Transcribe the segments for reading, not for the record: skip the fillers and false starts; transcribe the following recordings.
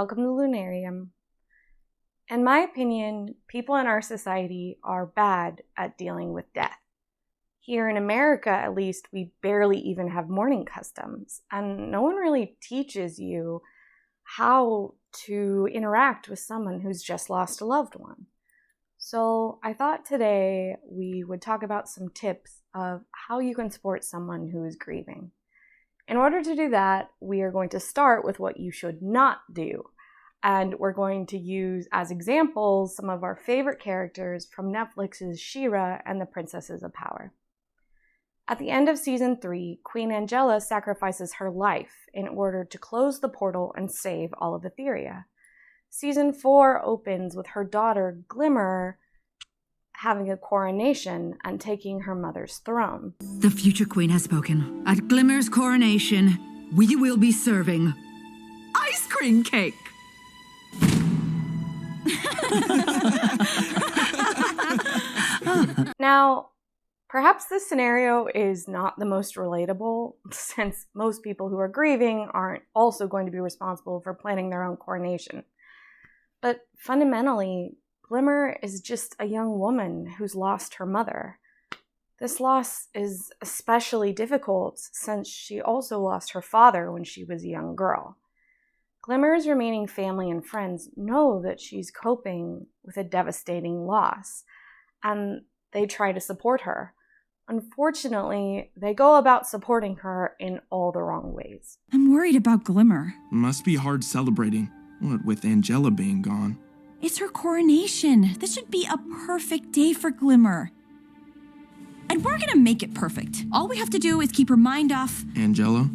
welcome to Lunarium. In my opinion, people in our society are bad at dealing with death. Here in America, at least, we barely even have mourning customs, and no one really teaches you how to interact with someone who's just lost a loved one. So I thought today we would talk about some tips of how you can support someone who is grieving. In order to do that, we are going to start with what you should not do. And we're going to use as examples some of our favorite characters from Netflix's She-Ra and the Princesses of Power. At the end of season 3, Queen Angela sacrifices her life in order to close the portal and save all of Etheria. Season 4 opens with her daughter Glimmer having a coronation and taking her mother's throne. The future queen has spoken. At Glimmer's coronation, we will be serving ice cream cake. Now, perhaps this scenario is not the most relatable, since most people who are grieving aren't also going to be responsible for planning their own coronation. But fundamentally, Glimmer is just a young woman who's lost her mother. This loss is especially difficult since she also lost her father when she was a young girl. Glimmer's remaining family and friends know that she's coping with a devastating loss, and they try to support her. Unfortunately, they go about supporting her in all the wrong ways. I'm worried about Glimmer. Must be hard celebrating, what with Angela being gone. It's her coronation. This should be a perfect day for Glimmer. And we're gonna make it perfect. All we have to do is keep her mind off Angela?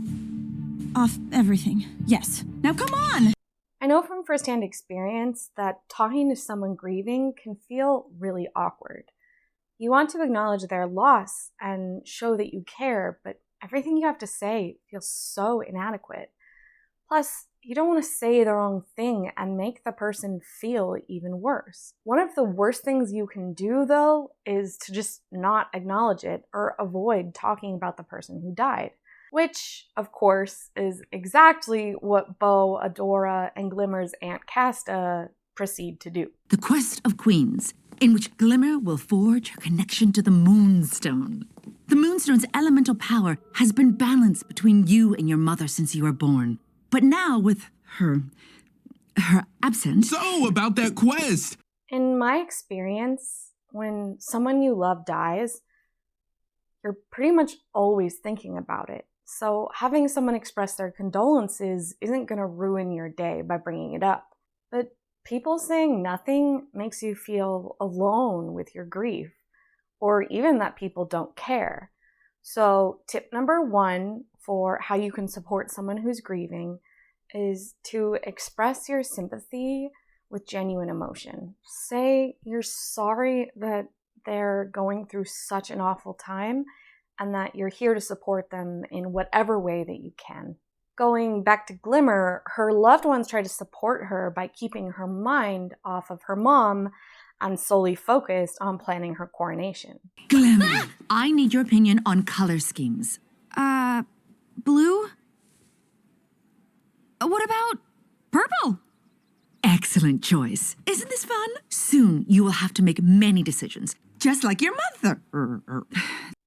Everything. Yes. Now come on! I know from firsthand experience that talking to someone grieving can feel really awkward. You want to acknowledge their loss and show that you care, but everything you have to say feels so inadequate. Plus, you don't want to say the wrong thing and make the person feel even worse. One of the worst things you can do, though, is to just not acknowledge it or avoid talking about the person who died. Which, of course, is exactly what Beau, Adora, and Glimmer's Aunt Casta proceed to do. The Quest of Queens, in which Glimmer will forge her connection to the Moonstone. The Moonstone's elemental power has been balanced between you and your mother since you were born. But now, with her absence... So, about that quest! In my experience, when someone you love dies, you're pretty much always thinking about it. So having someone express their condolences isn't going to ruin your day by bringing it up. But people saying nothing makes you feel alone with your grief, or even that people don't care. So tip number 1 for how you can support someone who's grieving is to express your sympathy with genuine emotion. Say you're sorry that they're going through such an awful time and that you're here to support them in whatever way that you can. Going back to Glimmer, her loved ones try to support her by keeping her mind off of her mom and solely focused on planning her coronation. Glimmer, I need your opinion on color schemes. Blue? What about purple? Excellent choice. Isn't this fun? Soon you will have to make many decisions, just like your mother.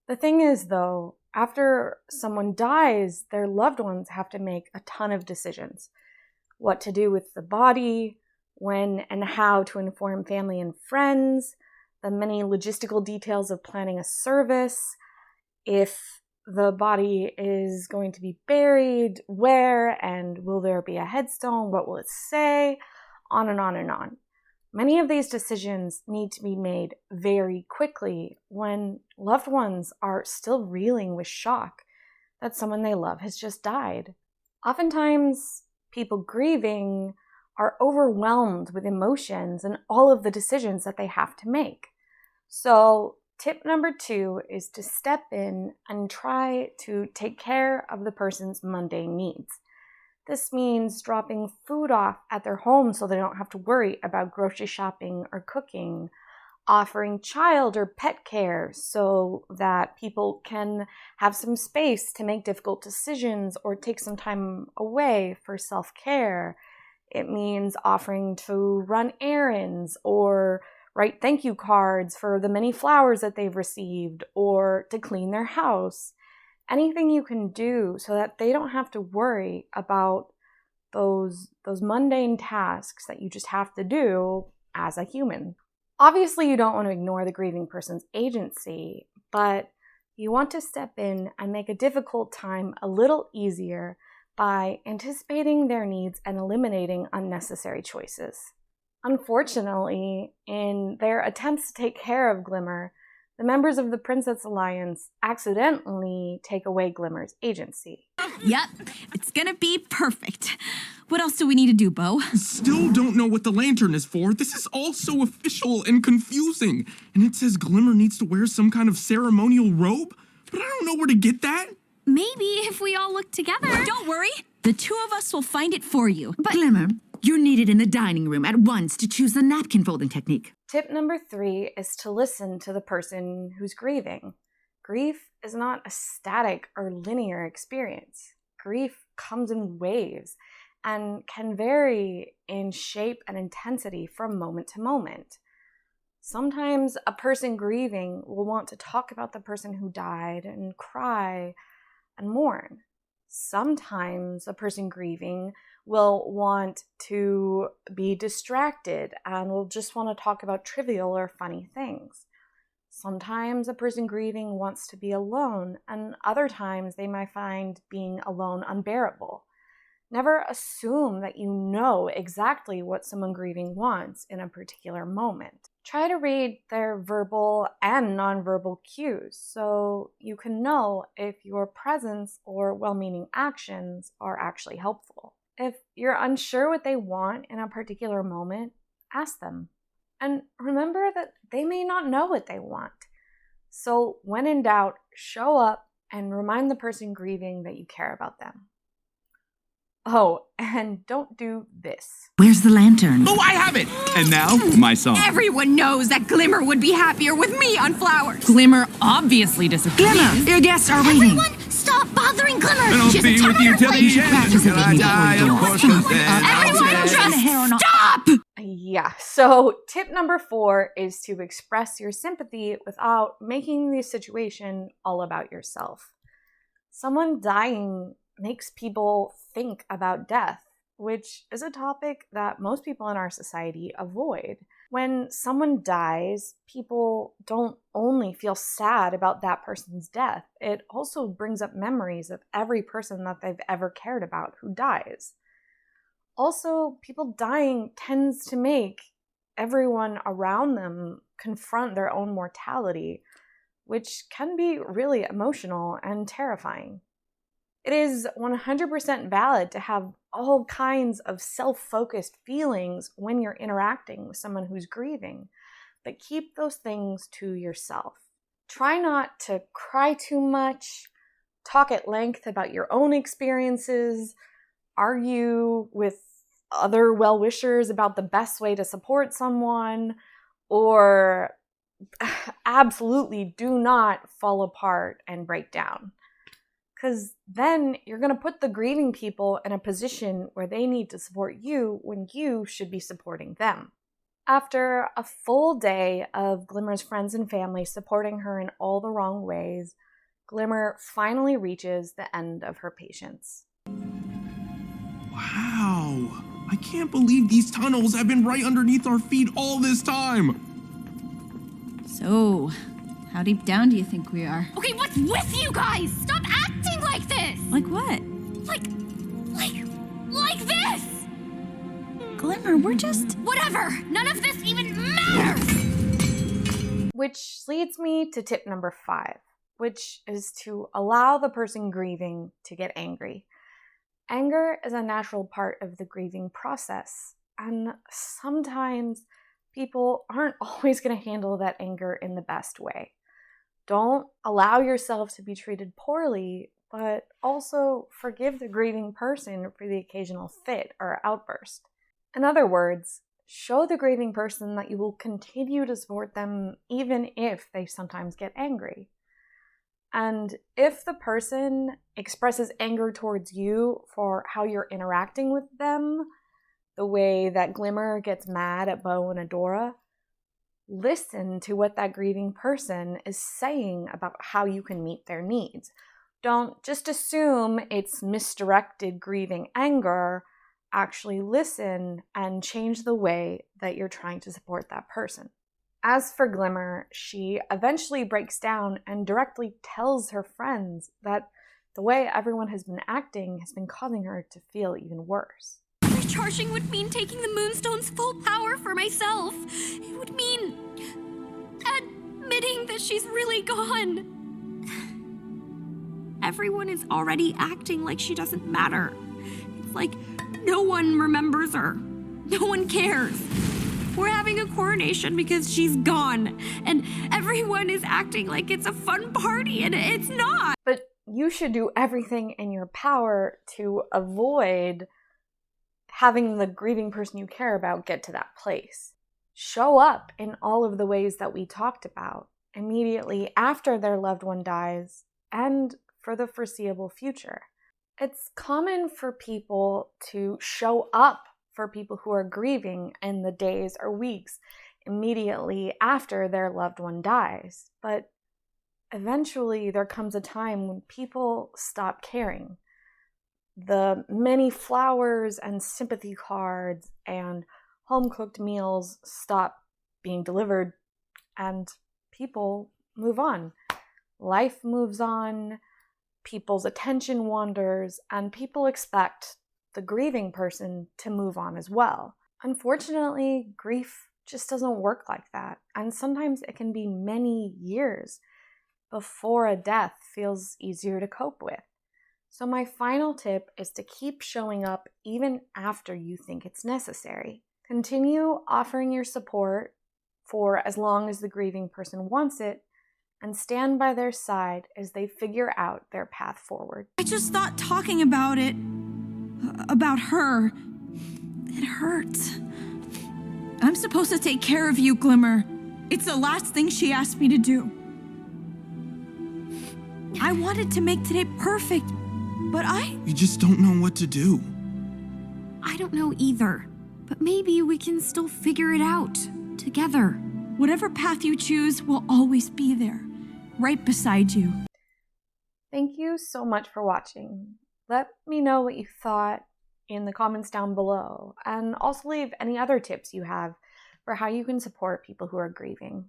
The thing is, though, after someone dies, their loved ones have to make a ton of decisions. What to do with the body, when and how to inform family and friends, the many logistical details of planning a service, if the body is going to be buried, where, and will there be a headstone, what will it say, on and on and on. Many of these decisions need to be made very quickly when loved ones are still reeling with shock that someone they love has just died. Oftentimes, people grieving are overwhelmed with emotions and all of the decisions that they have to make. So, tip number 2 is to step in and try to take care of the person's mundane needs. This means dropping food off at their home so they don't have to worry about grocery shopping or cooking, offering child or pet care so that people can have some space to make difficult decisions or take some time away for self-care, It means offering to run errands or write thank you cards for the many flowers that they've received or to clean their house. Anything you can do so that they don't have to worry about those mundane tasks that you just have to do as a human. Obviously, you don't want to ignore the grieving person's agency, but you want to step in and make a difficult time a little easier by anticipating their needs and eliminating unnecessary choices. Unfortunately, in their attempts to take care of Glimmer, the members of the Princess Alliance accidentally take away Glimmer's agency. Yep, it's gonna be perfect. What else do we need to do, Bo? Still don't know what the lantern is for. This is all so official and confusing. And it says Glimmer needs to wear some kind of ceremonial robe, but I don't know where to get that. Maybe if we all look together. Don't worry, the two of us will find it for you. But Glimmer, you're needed in the dining room at once to choose the napkin folding technique. Tip number 3 is to listen to the person who's grieving. Grief is not a static or linear experience. Grief comes in waves and can vary in shape and intensity from moment to moment. Sometimes a person grieving will want to talk about the person who died and cry and mourn. Sometimes a person grieving will want to be distracted and will just want to talk about trivial or funny things. Sometimes a person grieving wants to be alone, and other times they might find being alone unbearable. Never assume that you know exactly what someone grieving wants in a particular moment. Try to read their verbal and nonverbal cues so you can know if your presence or well-meaning actions are actually helpful. If you're unsure what they want in a particular moment, ask them. And remember that they may not know what they want. So when in doubt, show up and remind the person grieving that you care about them. Oh, and don't do this. Where's the lantern? Oh, I have it! And now, my song. Everyone knows that Glimmer would be happier with me on flowers. Glimmer obviously disagrees. Glimmer, your guests are waiting. Everyone, stop bothering Glimmer. And I'll be with you till the You should practice end. it Till I before die, you of go. course, 'cause then I'll Everyone say- just stop! Yeah, so tip number 4 is to express your sympathy without making the situation all about yourself. Someone dying makes people think about death, which is a topic that most people in our society avoid. When someone dies, people don't only feel sad about that person's death, it also brings up memories of every person that they've ever cared about who dies. Also, people dying tends to make everyone around them confront their own mortality, which can be really emotional and terrifying. It is 100% valid to have all kinds of self-focused feelings when you're interacting with someone who's grieving, but keep those things to yourself. Try not to cry too much, talk at length about your own experiences, argue with other well-wishers about the best way to support someone, or absolutely do not fall apart and break down. Because then you're going to put the grieving people in a position where they need to support you when you should be supporting them. After a full day of Glimmer's friends and family supporting her in all the wrong ways, Glimmer finally reaches the end of her patience. Wow. I can't believe these tunnels have been right underneath our feet all this time. So, how deep down do you think we are? Okay, what's with you guys? Stop acting like this! Like what? Like this! Glimmer, we're just... Whatever! None of this even matters! Which leads me to tip number 5, which is to allow the person grieving to get angry. Anger is a natural part of the grieving process, and sometimes people aren't always going to handle that anger in the best way. Don't allow yourself to be treated poorly, but also forgive the grieving person for the occasional fit or outburst. In other words, show the grieving person that you will continue to support them even if they sometimes get angry. And if the person expresses anger towards you for how you're interacting with them, the way that Glimmer gets mad at Bo and Adora, listen to what that grieving person is saying about how you can meet their needs. Don't just assume it's misdirected grieving anger. Actually listen and change the way that you're trying to support that person. As for Glimmer, she eventually breaks down and directly tells her friends that the way everyone has been acting has been causing her to feel even worse. Recharging would mean taking the Moonstone's full power for myself. It would mean admitting that she's really gone. Everyone is already acting like she doesn't matter. It's like no one remembers her. No one cares. We're having a coronation because she's gone, and everyone is acting like it's a fun party, and it's not. But you should do everything in your power to avoid having the grieving person you care about get to that place. Show up in all of the ways that we talked about immediately after their loved one dies and for the foreseeable future. It's common for people to show up for people who are grieving in the days or weeks immediately after their loved one dies. But eventually there comes a time when people stop caring. The many flowers and sympathy cards and home-cooked meals stop being delivered, and people move on. Life moves on, people's attention wanders, and people expect the grieving person to move on as well. Unfortunately, grief just doesn't work like that, and sometimes it can be many years before a death feels easier to cope with. So my final tip is to keep showing up even after you think it's necessary. Continue offering your support for as long as the grieving person wants it, and stand by their side as they figure out their path forward. I just thought talking about it, about her, it hurts. I'm supposed to take care of you, Glimmer. It's the last thing she asked me to do. I wanted to make today perfect, but You just don't know what to do. I don't know either, but maybe we can still figure it out together. Whatever path you choose will always be there, right beside you. Thank you so much for watching. Let me know what you thought in the comments down below, and also leave any other tips you have for how you can support people who are grieving.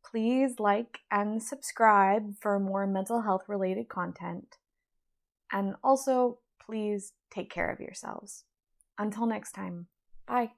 Please like and subscribe for more mental health related content. And also, please take care of yourselves. Until next time, bye.